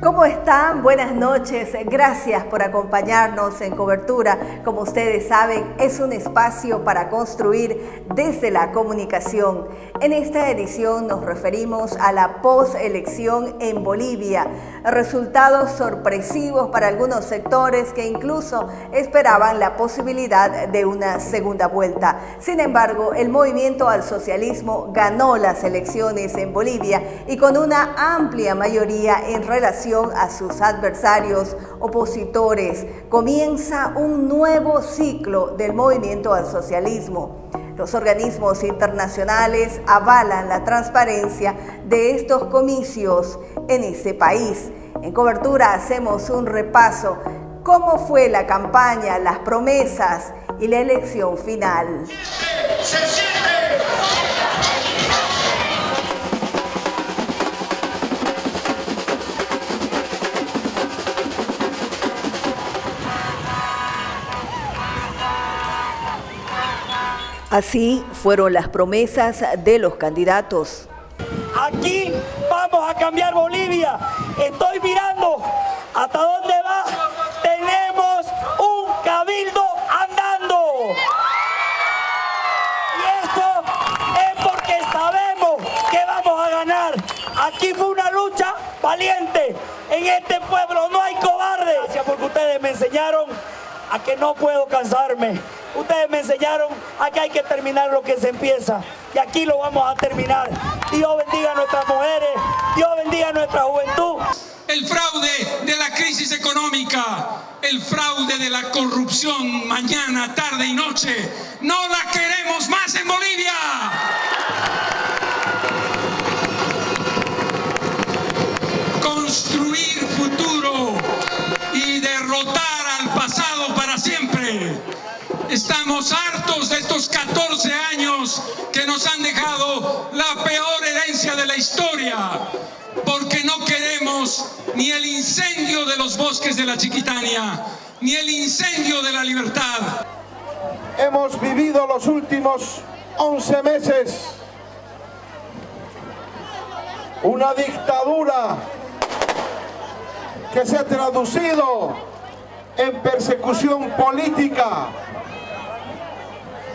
¿Cómo están? Buenas noches. Gracias por acompañarnos en Cobertura. Como ustedes saben, es un espacio para construir desde la comunicación. En esta edición nos referimos a la postelección en Bolivia. Resultados sorpresivos para algunos sectores que incluso esperaban la posibilidad de una segunda vuelta. Sin embargo, el movimiento al socialismo ganó las elecciones en Bolivia y con una amplia mayoría en relación a sus adversarios opositores. Comienza un nuevo ciclo del movimiento al socialismo. Los organismos internacionales avalan la transparencia de estos comicios en este país. En Cobertura hacemos un repaso. ¿Cómo fue la campaña, las promesas y la elección final? Así fueron las promesas de los candidatos. Aquí vamos a cambiar Bolivia. Estoy mirando hasta dónde va. Tenemos un cabildo andando. Y eso es porque sabemos que vamos a ganar. Aquí fue una lucha valiente. En este pueblo no hay cobardes. Gracias porque ustedes me enseñaron a que no puedo cansarme. Ustedes me enseñaron a que hay que terminar lo que se empieza. Y aquí lo vamos a terminar. Dios bendiga a nuestras mujeres. Dios bendiga a nuestra juventud. El fraude de la crisis económica, el fraude de la corrupción mañana, tarde y noche, no la queremos más en Bolivia. Construir futuro y derrotar al pasado para siempre. Estamos hartos de estos 14 años que nos han dejado la peor herencia de la historia, porque no queremos ni el incendio de los bosques de la Chiquitania, ni el incendio de la libertad. Hemos vivido los últimos 11 meses una dictadura que se ha traducido en persecución política,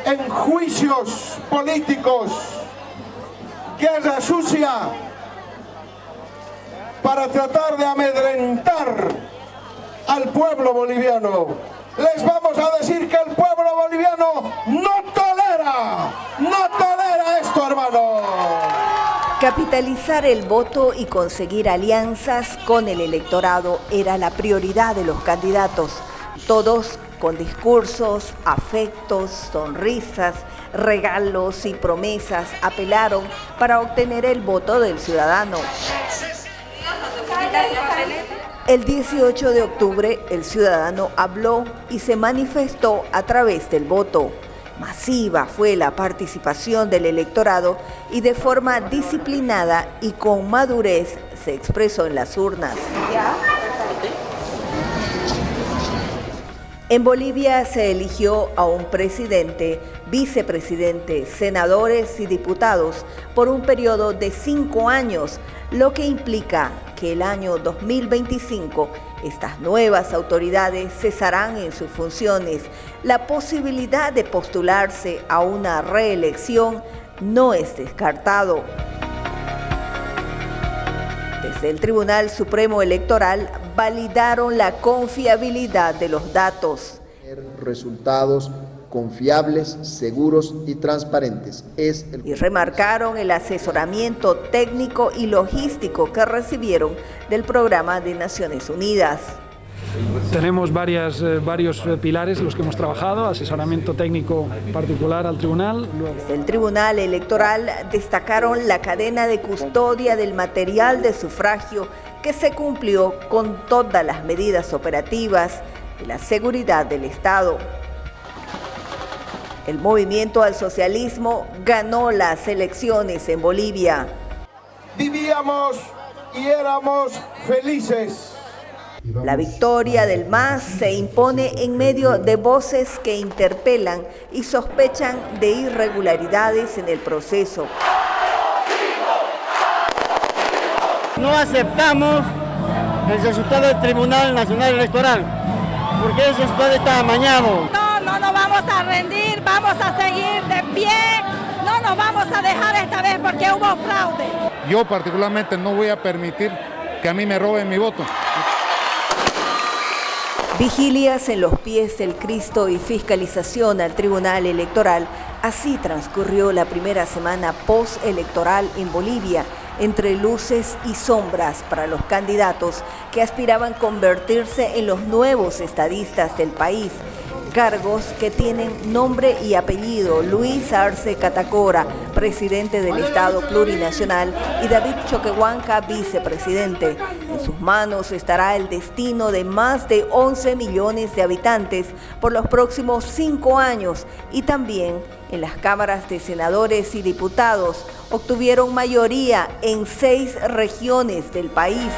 en juicios políticos, guerra sucia, para tratar de amedrentar al pueblo boliviano. Les vamos a decir que el pueblo boliviano no tolera esto, hermano. Capitalizar el voto y conseguir alianzas con el electorado era la prioridad de los candidatos. Todos con discursos, afectos, sonrisas, regalos y promesas apelaron para obtener el voto del ciudadano. El 18 de octubre, el ciudadano habló y se manifestó a través del voto. Masiva fue la participación del electorado y de forma disciplinada y con madurez se expresó en las urnas. En Bolivia se eligió a un presidente, vicepresidente, senadores y diputados por un periodo de 5 años, lo que implica que el año 2025 estas nuevas autoridades cesarán en sus funciones. La posibilidad de postularse a una reelección no es descartado. Desde el Tribunal Supremo Electoral validaron la confiabilidad de los datos. Resultados confiables, seguros y transparentes. Y remarcaron el asesoramiento técnico y logístico que recibieron del Programa de Naciones Unidas. Tenemos varios pilares en los que hemos trabajado, asesoramiento técnico particular al tribunal. Desde el Tribunal Electoral destacaron la cadena de custodia del material de sufragio que se cumplió con todas las medidas operativas de la seguridad del Estado. El movimiento al socialismo ganó las elecciones en Bolivia. Vivíamos y éramos felices. La victoria del MAS se impone en medio de voces que interpelan y sospechan de irregularidades en el proceso. No aceptamos el resultado del Tribunal Nacional Electoral, porque ese resultado está amañado. No nos vamos a rendir, vamos a seguir de pie, no nos vamos a dejar esta vez porque hubo fraude. Yo particularmente no voy a permitir que a mí me roben mi voto. Vigilias en los pies del Cristo y fiscalización al Tribunal Electoral. Así transcurrió la primera semana postelectoral en Bolivia, entre luces y sombras para los candidatos que aspiraban convertirse en los nuevos estadistas del país. Cargos que tienen nombre y apellido: Luis Arce Catacora, presidente del Estado Plurinacional, y David Choquehuanca, vicepresidente. En sus manos estará el destino de más de 11 millones de habitantes por los próximos 5 años, y también en las cámaras de senadores y diputados obtuvieron mayoría en 6 regiones del país.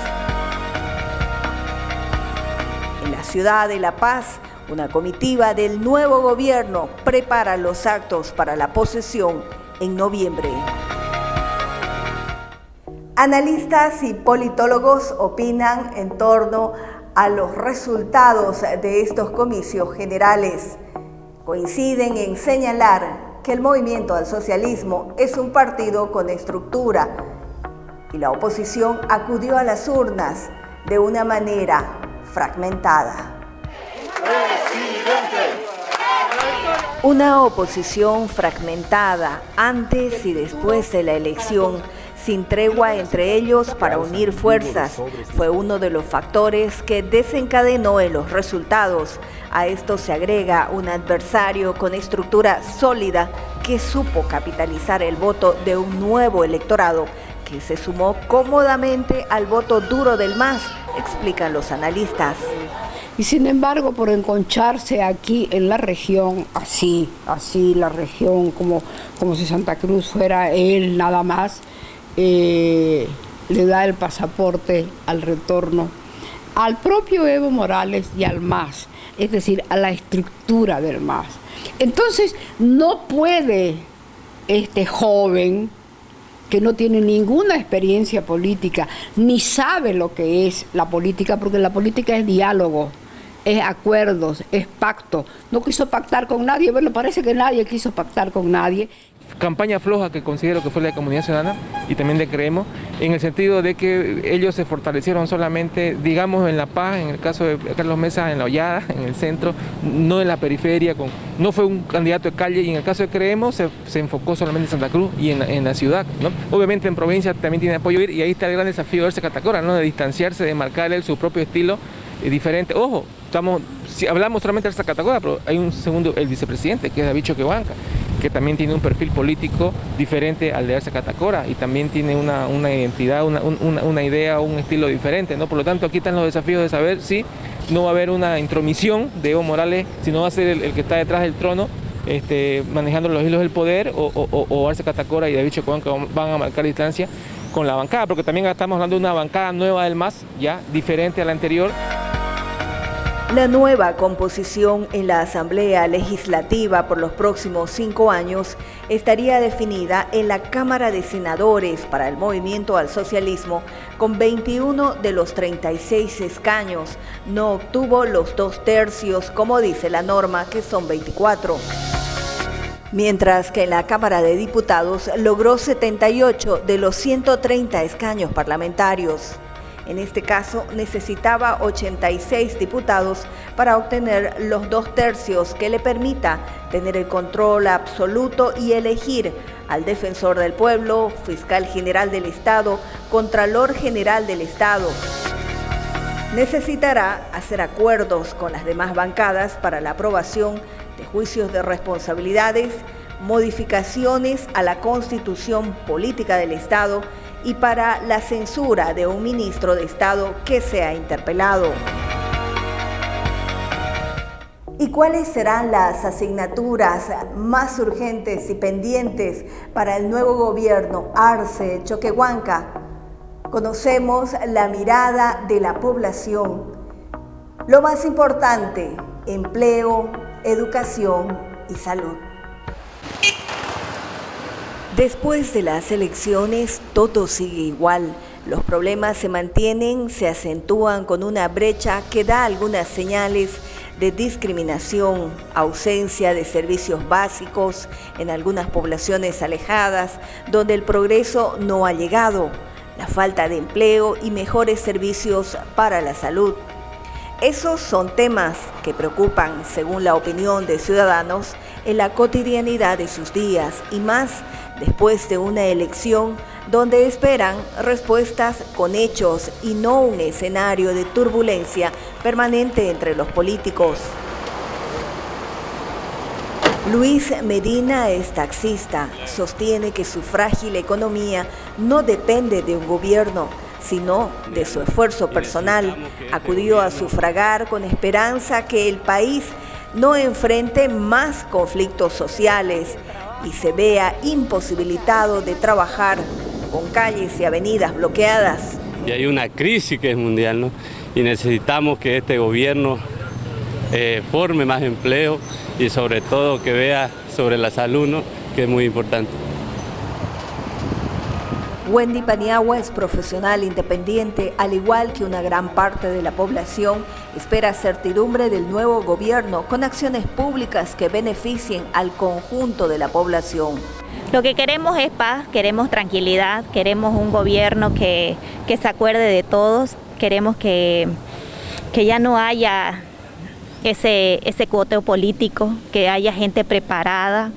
En la ciudad de La Paz, una comitiva del nuevo gobierno prepara los actos para la posesión en noviembre. Analistas y politólogos opinan en torno a los resultados de estos comicios generales. Coinciden en señalar que el Movimiento al Socialismo es un partido con estructura y la oposición acudió a las urnas de una manera fragmentada. Una oposición fragmentada antes y después de la elección, sin tregua entre ellos para unir fuerzas, fue uno de los factores que desencadenó en los resultados. A esto se agrega un adversario con estructura sólida que supo capitalizar el voto de un nuevo electorado que se sumó cómodamente al voto duro del MAS, explican los analistas. Y sin embargo, por enconcharse aquí en la región, así la región, como si Santa Cruz fuera él nada más, le da el pasaporte al retorno al propio Evo Morales y al MAS, es decir, a la estructura del MAS. Entonces, no puede este joven que no tiene ninguna experiencia política, ni sabe lo que es la política, porque la política es diálogo, es acuerdos, es pacto. No quiso pactar con nadie, bueno, parece que nadie quiso pactar con nadie. Campaña floja que considero que fue la de Comunidad Ciudadana y también de Creemos, en el sentido de que ellos se fortalecieron solamente, digamos, en La Paz, en el caso de Carlos Mesa, en La Hollada, en el centro, no en la periferia, no fue un candidato de calle, y en el caso de Creemos se enfocó solamente en Santa Cruz y en la ciudad, ¿no? Obviamente en provincia también tiene apoyo, y ahí está el gran desafío de Arce Catacora, ¿no? De distanciarse, de marcar él su propio estilo diferente. Ojo, si hablamos solamente de Arce Catacora, pero hay un segundo, el vicepresidente, que es David Choquehuanca, que también tiene un perfil político diferente al de Arce Catacora y también tiene una identidad, una idea, un estilo diferente, ¿no? Por lo tanto, aquí están los desafíos de saber si no va a haber una intromisión de Evo Morales, si no va a ser el que está detrás del trono, manejando los hilos del poder, o Arce Catacora y David Choquehuanca van a marcar distancia con la bancada, porque también estamos hablando de una bancada nueva del MAS, ya diferente a la anterior. La nueva composición en la Asamblea Legislativa por los próximos 5 años estaría definida en la Cámara de Senadores para el Movimiento al Socialismo, con 21 de los 36 escaños. No obtuvo los 2/3, como dice la norma, que son 24. Mientras que en la Cámara de Diputados logró 78 de los 130 escaños parlamentarios. En este caso, necesitaba 86 diputados para obtener los 2/3 que le permita tener el control absoluto y elegir al defensor del pueblo, fiscal general del Estado, contralor general del Estado. Necesitará hacer acuerdos con las demás bancadas para la aprobación de juicios de responsabilidades, modificaciones a la Constitución Política del Estado y para la censura de un ministro de Estado que sea interpelado. ¿Y cuáles serán las asignaturas más urgentes y pendientes para el nuevo gobierno Arce Choquehuanca? Conocemos la mirada de la población. Lo más importante, empleo, educación y salud. Después de las elecciones, todo sigue igual. Los problemas se mantienen, se acentúan con una brecha que da algunas señales de discriminación, ausencia de servicios básicos en algunas poblaciones alejadas donde el progreso no ha llegado, la falta de empleo y mejores servicios para la salud. Esos son temas que preocupan, según la opinión de ciudadanos, en la cotidianidad de sus días y más después de una elección donde esperan respuestas con hechos y no un escenario de turbulencia permanente entre los políticos. Luis Medina es taxista, sostiene que su frágil economía no depende de un gobierno, sino de su esfuerzo personal. Acudió a sufragar con esperanza que el país no enfrente más conflictos sociales y se vea imposibilitado de trabajar con calles y avenidas bloqueadas. Y hay una crisis que es mundial, ¿no? Y necesitamos que este gobierno forme más empleo y sobre todo que vea sobre la salud, ¿no? Que es muy importante. Wendy Paniagua es profesional independiente, al igual que una gran parte de la población, espera certidumbre del nuevo gobierno con acciones públicas que beneficien al conjunto de la población. Lo que queremos es paz, queremos tranquilidad, queremos un gobierno que se acuerde de todos, queremos que ya no haya ese cuoteo político, que haya gente preparada,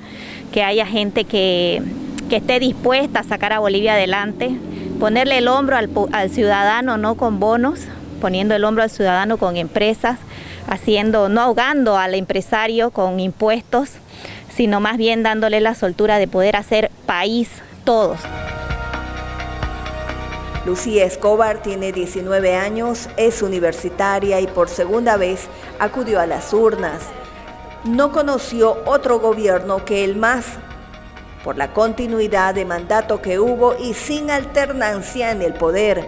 que haya gente que esté dispuesta a sacar a Bolivia adelante, ponerle el hombro al ciudadano, no con bonos, poniendo el hombro al ciudadano con empresas, no ahogando al empresario con impuestos, sino más bien dándole la soltura de poder hacer país todos. Lucía Escobar tiene 19 años, es universitaria y por segunda vez acudió a las urnas. No conoció otro gobierno que el MAS, por la continuidad de mandato que hubo y sin alternancia en el poder.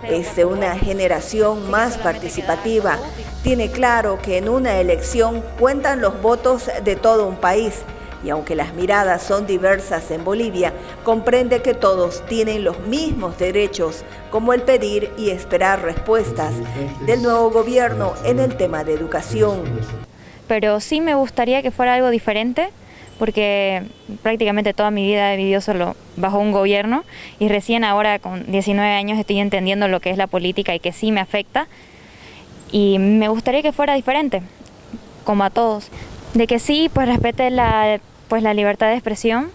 Es de una generación más participativa. Tiene claro que en una elección cuentan los votos de todo un país y aunque las miradas son diversas en Bolivia, comprende que todos tienen los mismos derechos, como el pedir y esperar respuestas del nuevo gobierno en el tema de educación. Pero sí me gustaría que fuera algo diferente, porque prácticamente toda mi vida he vivido solo bajo un gobierno y recién ahora con 19 años estoy entendiendo lo que es la política y que sí me afecta. Y me gustaría que fuera diferente, como a todos. De que sí, pues respete la libertad de expresión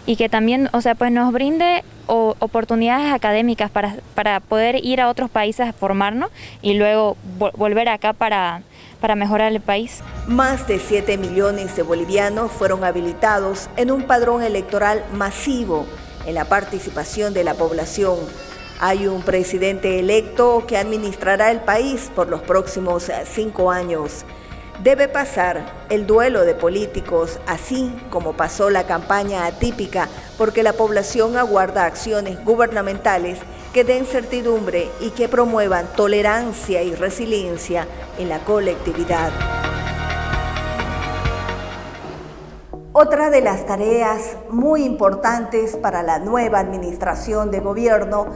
y que también, pues nos brinde oportunidades académicas para poder ir a otros países a formarnos y luego volver acá para mejorar el país. Más de 7 millones de bolivianos fueron habilitados en un padrón electoral masivo en la participación de la población. Hay un presidente electo que administrará el país por los próximos 5 años. Debe pasar el duelo de políticos, así como pasó la campaña atípica, porque la población aguarda acciones gubernamentales que den certidumbre y que promuevan tolerancia y resiliencia en la colectividad. Otra de las tareas muy importantes para la nueva administración de gobierno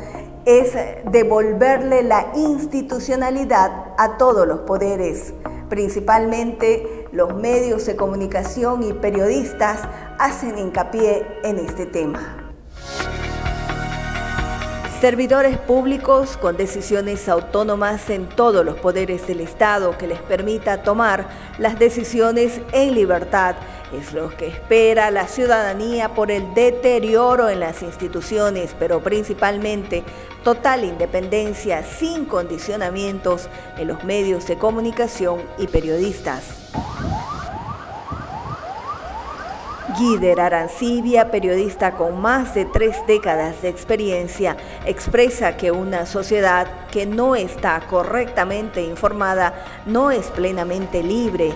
es devolverle la institucionalidad a todos los poderes. Principalmente los medios de comunicación y periodistas hacen hincapié en este tema. Servidores públicos con decisiones autónomas en todos los poderes del Estado que les permita tomar las decisiones en libertad es lo que espera la ciudadanía por el deterioro en las instituciones, pero principalmente total independencia sin condicionamientos en los medios de comunicación y periodistas. Guider Arancibia, periodista con más de 3 décadas de experiencia, expresa que una sociedad que no está correctamente informada no es plenamente libre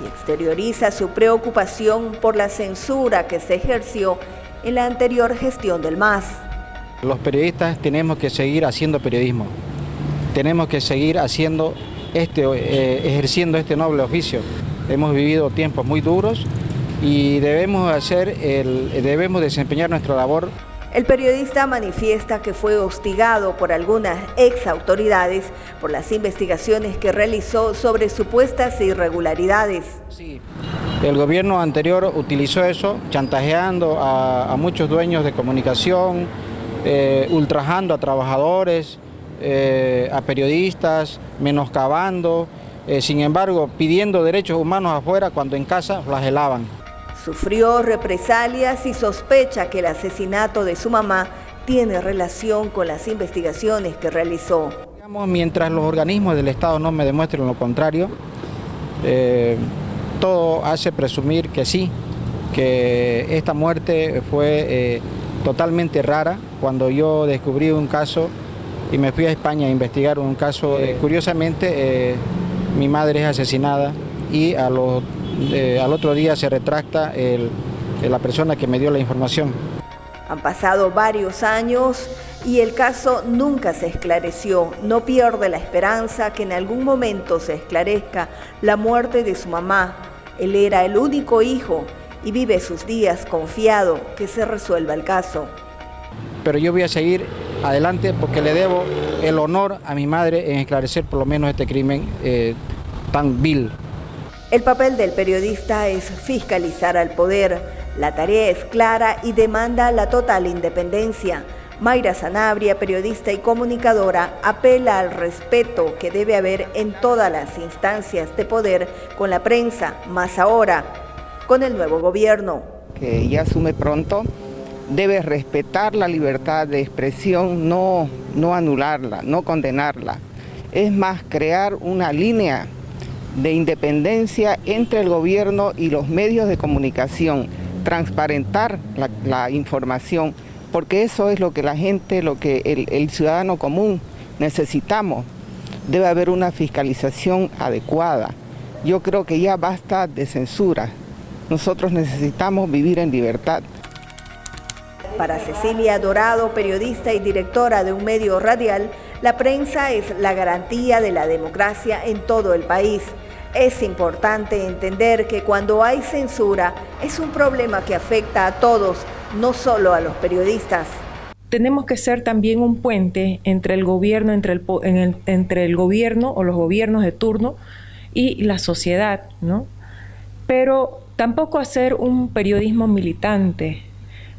y exterioriza su preocupación por la censura que se ejerció en la anterior gestión del MAS. Los periodistas tenemos que seguir haciendo periodismo, tenemos que seguir ejerciendo este noble oficio. Hemos vivido tiempos muy duros y debemos desempeñar nuestra labor. El periodista manifiesta que fue hostigado por algunas ex autoridades por las investigaciones que realizó sobre supuestas irregularidades. Sí. El gobierno anterior utilizó eso, chantajeando a muchos dueños de comunicación, ultrajando a trabajadores, a periodistas, menoscabando, sin embargo, pidiendo derechos humanos afuera cuando en casa flagelaban. Sufrió represalias y sospecha que el asesinato de su mamá tiene relación con las investigaciones que realizó. Mientras los organismos del Estado no me demuestren lo contrario, todo hace presumir que sí, que esta muerte fue totalmente rara. Cuando yo descubrí un caso y me fui a España a investigar un caso, curiosamente mi madre es asesinada y al otro día se retracta la persona que me dio la información. Han pasado varios años y el caso nunca se esclareció. No pierde la esperanza que en algún momento se esclarezca la muerte de su mamá. Él era el único hijo y vive sus días confiado que se resuelva el caso. Pero yo voy a seguir adelante porque le debo el honor a mi madre en esclarecer por lo menos este crimen tan vil. El papel del periodista es fiscalizar al poder. La tarea es clara y demanda la total independencia. Mayra Sanabria, periodista y comunicadora, apela al respeto que debe haber en todas las instancias de poder con la prensa, más ahora con el nuevo gobierno. Que ya asume pronto, debe respetar la libertad de expresión, no anularla, no condenarla. Es más, crear una línea de independencia entre el gobierno y los medios de comunicación, transparentar la información, porque eso es lo que la gente, lo que el ciudadano común necesitamos. Debe haber una fiscalización adecuada. Yo creo que ya basta de censura. Nosotros necesitamos vivir en libertad. Para Cecilia Dorado, periodista y directora de un medio radial, la prensa es la garantía de la democracia en todo el país. Es importante entender que cuando hay censura es un problema que afecta a todos, no solo a los periodistas. Tenemos que ser también un puente entre el gobierno, entre el gobierno o los gobiernos de turno y la sociedad, ¿no? Pero tampoco hacer un periodismo militante,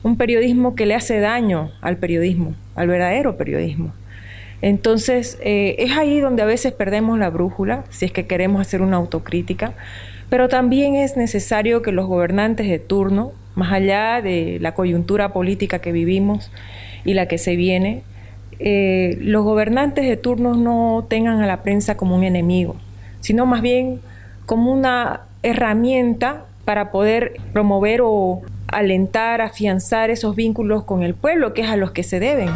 un periodismo que le hace daño al periodismo, al verdadero periodismo. Entonces, es ahí donde a veces perdemos la brújula, si es que queremos hacer una autocrítica, pero también es necesario que los gobernantes de turno, más allá de la coyuntura política que vivimos y la que se viene, los gobernantes de turno no tengan a la prensa como un enemigo, sino más bien como una herramienta para poder promover o alentar, afianzar esos vínculos con el pueblo, que es a los que se deben.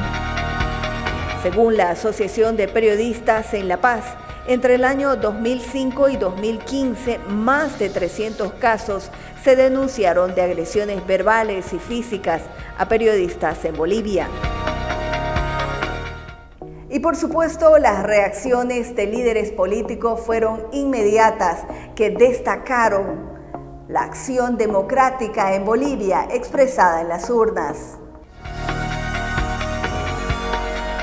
Según la Asociación de Periodistas en La Paz, entre el año 2005 y 2015, más de 300 casos se denunciaron de agresiones verbales y físicas a periodistas en Bolivia. Y por supuesto, las reacciones de líderes políticos fueron inmediatas, que destacaron la acción democrática en Bolivia expresada en las urnas.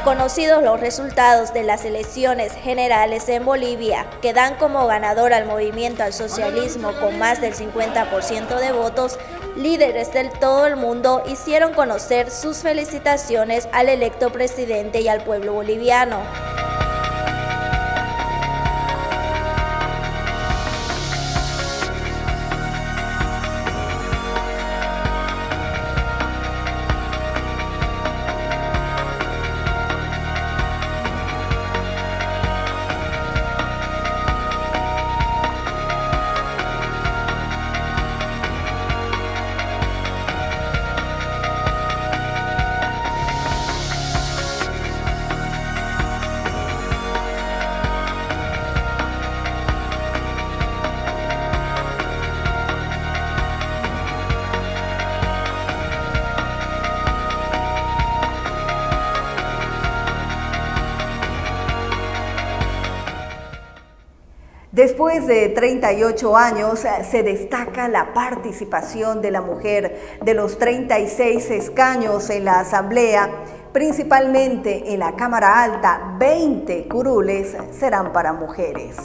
Conocidos los resultados de las elecciones generales en Bolivia, que dan como ganador al movimiento al socialismo con más del 50% de votos, líderes de todo el mundo hicieron conocer sus felicitaciones al electo presidente y al pueblo boliviano. Después de 38 años se destaca la participación de la mujer. De los 36 escaños en la Asamblea, principalmente en la Cámara Alta, 20 curules serán para mujeres.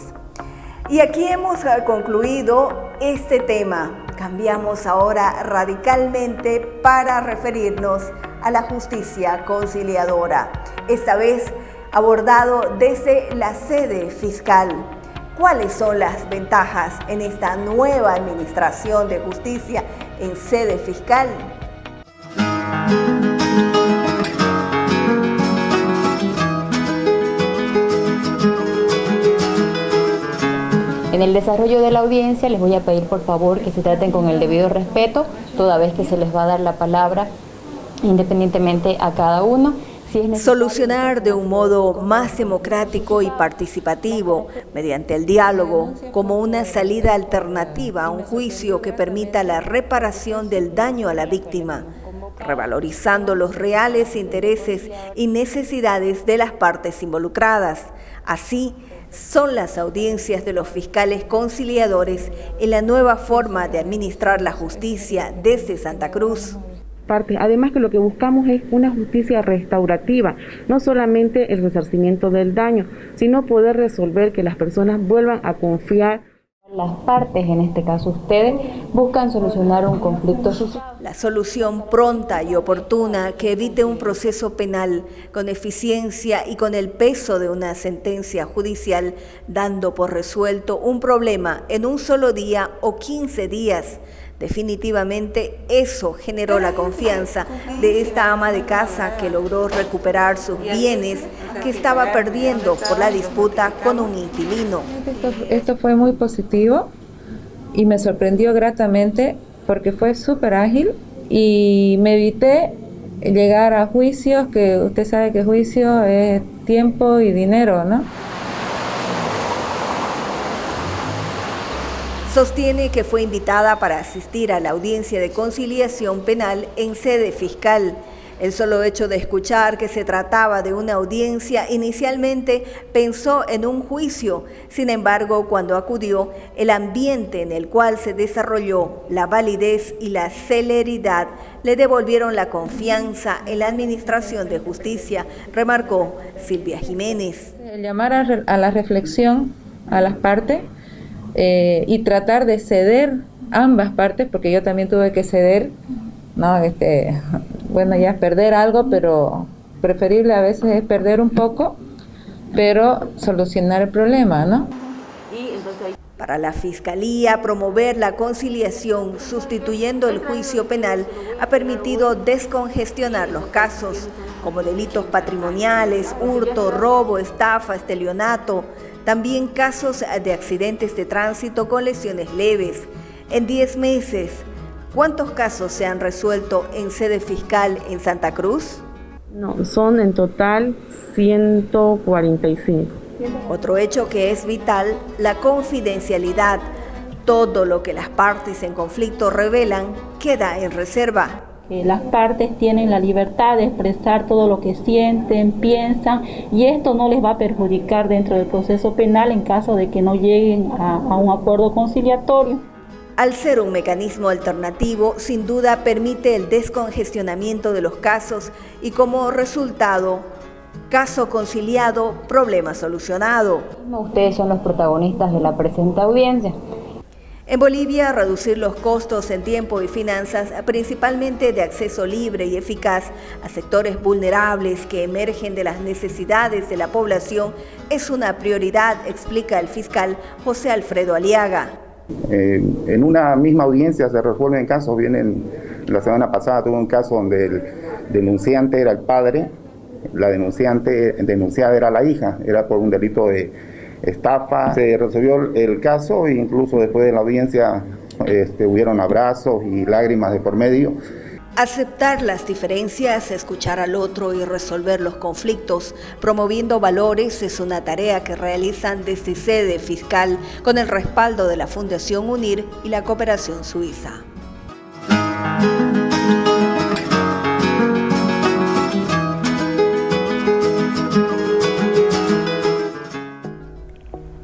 Y aquí hemos concluido este tema. Cambiamos ahora radicalmente para referirnos a la justicia conciliadora. Esta vez abordado desde la sede fiscal. ¿Cuáles son las ventajas en esta nueva administración de justicia en sede fiscal? En el desarrollo de la audiencia les voy a pedir por favor que se traten con el debido respeto, toda vez que se les va a dar la palabra independientemente a cada uno. Solucionar de un modo más democrático y participativo, mediante el diálogo, como una salida alternativa a un juicio que permita la reparación del daño a la víctima, revalorizando los reales intereses y necesidades de las partes involucradas. Así son las audiencias de los fiscales conciliadores en la nueva forma de administrar la justicia desde Santa Cruz. Además que lo que buscamos es una justicia restaurativa, no solamente el resarcimiento del daño, sino poder resolver que las personas vuelvan a confiar. Las partes, en este caso ustedes, buscan solucionar un conflicto social. La solución pronta y oportuna que evite un proceso penal con eficiencia y con el peso de una sentencia judicial, dando por resuelto un problema en un solo día o 15 días. Definitivamente eso generó la confianza de esta ama de casa que logró recuperar sus bienes que estaba perdiendo por la disputa con un inquilino. Esto fue muy positivo y me sorprendió gratamente porque fue súper ágil y me evité llegar a juicios, que usted sabe que juicio es tiempo y dinero, ¿no? Sostiene que fue invitada para asistir a la audiencia de conciliación penal en sede fiscal. El solo hecho de escuchar que se trataba de una audiencia inicialmente pensó en un juicio. Sin embargo, cuando acudió, el ambiente en el cual se desarrolló, la validez y la celeridad le devolvieron la confianza en la administración de justicia, remarcó Silvia Jiménez. El llamar a la reflexión a las partes y tratar de ceder ambas partes, porque yo también tuve que ceder, ¿no? Bueno, ya perder algo, pero preferible a veces es perder un poco, pero solucionar el problema, ¿no? Para la Fiscalía, promover la conciliación sustituyendo el juicio penal ha permitido descongestionar los casos, como delitos patrimoniales, hurto, robo, estafa, estelionato, también casos de accidentes de tránsito con lesiones leves. En 10 meses, ¿cuántos casos se han resuelto en sede fiscal en Santa Cruz? No, son en total 145. Otro hecho que es vital, la confidencialidad. Todo lo que las partes en conflicto revelan queda en reserva. Las partes tienen la libertad de expresar todo lo que sienten, piensan, y esto no les va a perjudicar dentro del proceso penal en caso de que no lleguen a un acuerdo conciliatorio. Al ser un mecanismo alternativo, sin duda permite el descongestionamiento de los casos y como resultado, caso conciliado, problema solucionado. Ustedes son los protagonistas de la presente audiencia. En Bolivia, reducir los costos en tiempo y finanzas, principalmente de acceso libre y eficaz a sectores vulnerables que emergen de las necesidades de la población, es una prioridad, explica el fiscal José Alfredo Aliaga. En una misma audiencia se resuelven casos. La semana pasada tuve un caso donde el denunciante era el padre, la denunciada era la hija, era por un delito de estafa. Se resolvió el caso e incluso después de la audiencia hubieron abrazos y lágrimas de por medio. Aceptar las diferencias, escuchar al otro y resolver los conflictos, promoviendo valores, es una tarea que realizan desde sede fiscal con el respaldo de la Fundación UNIR y la Cooperación Suiza.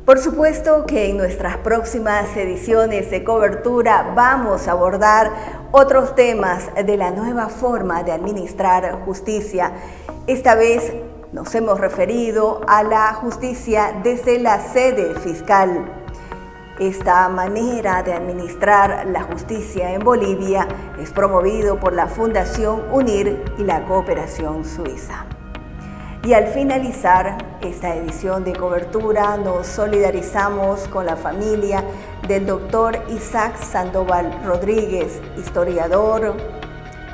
Por supuesto que en nuestras próximas ediciones de cobertura vamos a abordar otros temas de la nueva forma de administrar justicia. Esta vez nos hemos referido a la justicia desde la sede fiscal. Esta manera de administrar la justicia en Bolivia es promovido por la Fundación UNIR y la Cooperación Suiza. Y al finalizar esta edición de cobertura nos solidarizamos con la familia del doctor Isaac Sandoval Rodríguez, historiador,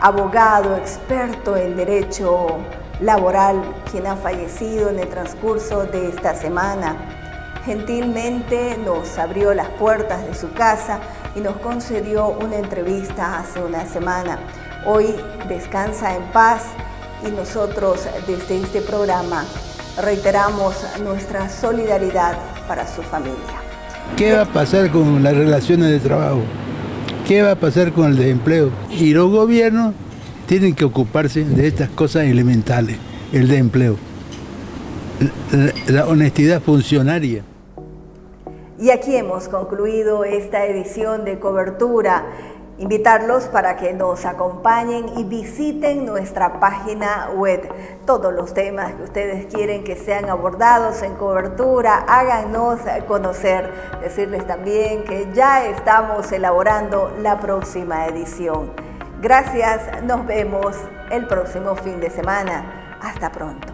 abogado, experto en derecho laboral, quien ha fallecido en el transcurso de esta semana. Gentilmente nos abrió las puertas de su casa y nos concedió una entrevista hace una semana. Hoy descansa en paz. Y nosotros desde este programa reiteramos nuestra solidaridad para su familia. ¿Qué va a pasar con las relaciones de trabajo? ¿Qué va a pasar con el desempleo? Y los gobiernos tienen que ocuparse de estas cosas elementales, el desempleo, la honestidad funcionaria. Y aquí hemos concluido esta edición de cobertura. Invitarlos para que nos acompañen y visiten nuestra página web. Todos los temas que ustedes quieren que sean abordados en cobertura, háganos conocer. Decirles también que ya estamos elaborando la próxima edición. Gracias, nos vemos el próximo fin de semana. Hasta pronto.